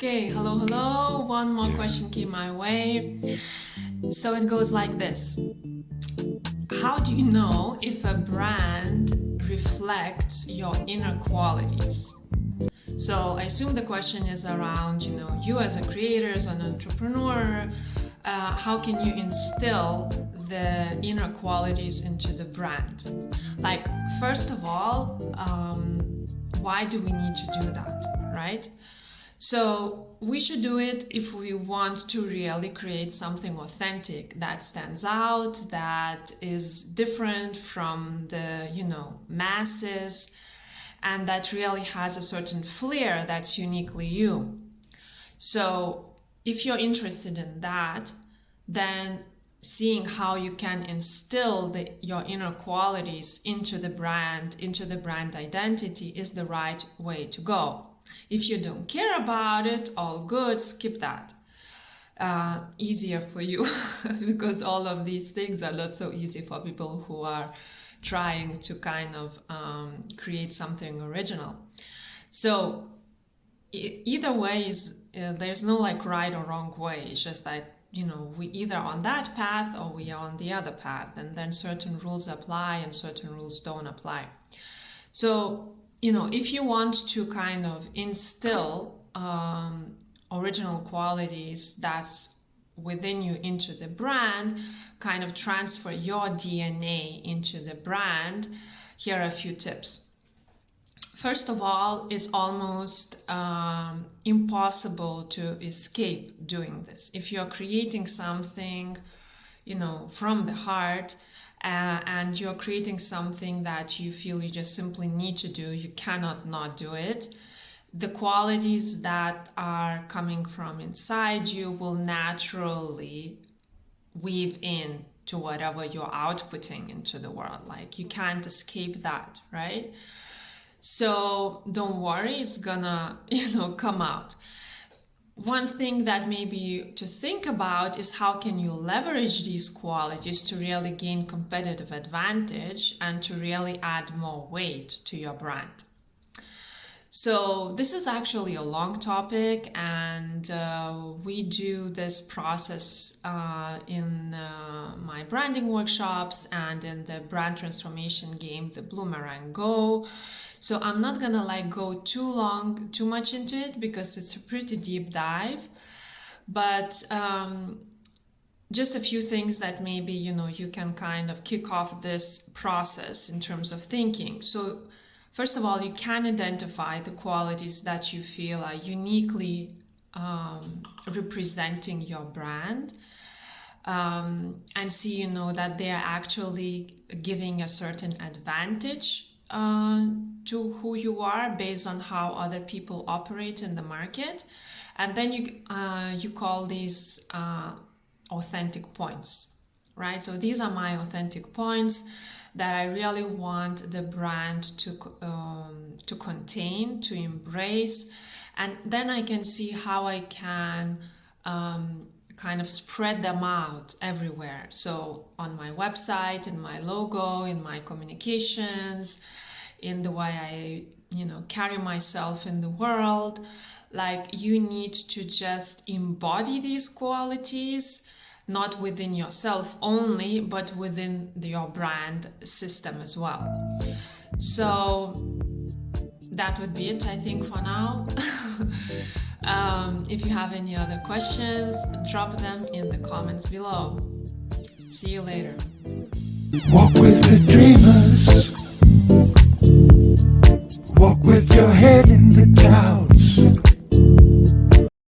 Okay, hello. One more question came my way. So it goes like this. How do you know if a brand reflects your inner qualities? So I assume the question is around, you as a creator, as an entrepreneur, how can you instill the inner qualities into the brand? Like, first of all, why do we need to do that, right? So we should do it if we want to really create something authentic that stands out, that is different from the, masses, and that really has a certain flair that's uniquely you. So if you're interested in that, then seeing how you can instill your inner qualities into the brand identity is the right way to go. If you don't care about it, all good, skip that. Easier for you because all of these things are not so easy for people who are trying to kind of create something original. So either way there's no like right or wrong way. It's just that, we either on that path or we are on the other path, and then certain rules apply and certain rules don't apply. So, if you want to kind of instill original qualities that's within you into the brand, kind of transfer your DNA into the brand, here are a few tips. First of all, it's almost impossible to escape doing this. If you're creating something, from the heart, and you're creating something that you feel you just simply need to do, you cannot not do it. The qualities that are coming from inside you will naturally weave in to whatever you're outputting into the world. Like, you can't escape that, right? So don't worry, it's gonna, come out. One thing that maybe to think about is how can you leverage these qualities to really gain competitive advantage and to really add more weight to your brand. So this is actually a long topic, and we do this process in my branding workshops and in the brand transformation game, the Bloomerang Go. So I'm not gonna go too much into it because it's a pretty deep dive, but just a few things that maybe, you can kind of kick off this process in terms of thinking. So first of all, you can identify the qualities that you feel are uniquely representing your brand, and see, that they are actually giving a certain advantage to who you are based on how other people operate in the market. And then you call these authentic points, right? So these are my authentic points that I really want the brand to contain, to embrace, and then I can see how I can kind of spread them out everywhere. So on my website, in my logo, in my communications, in the way I, carry myself in the world. Like, you need to just embody these qualities, not within yourself only, but within your brand system as well. So that would be it, I think, for now. If you have any other questions, drop them in the comments below. See you later. Walk with the dreamers. Walk with your head in the clouds.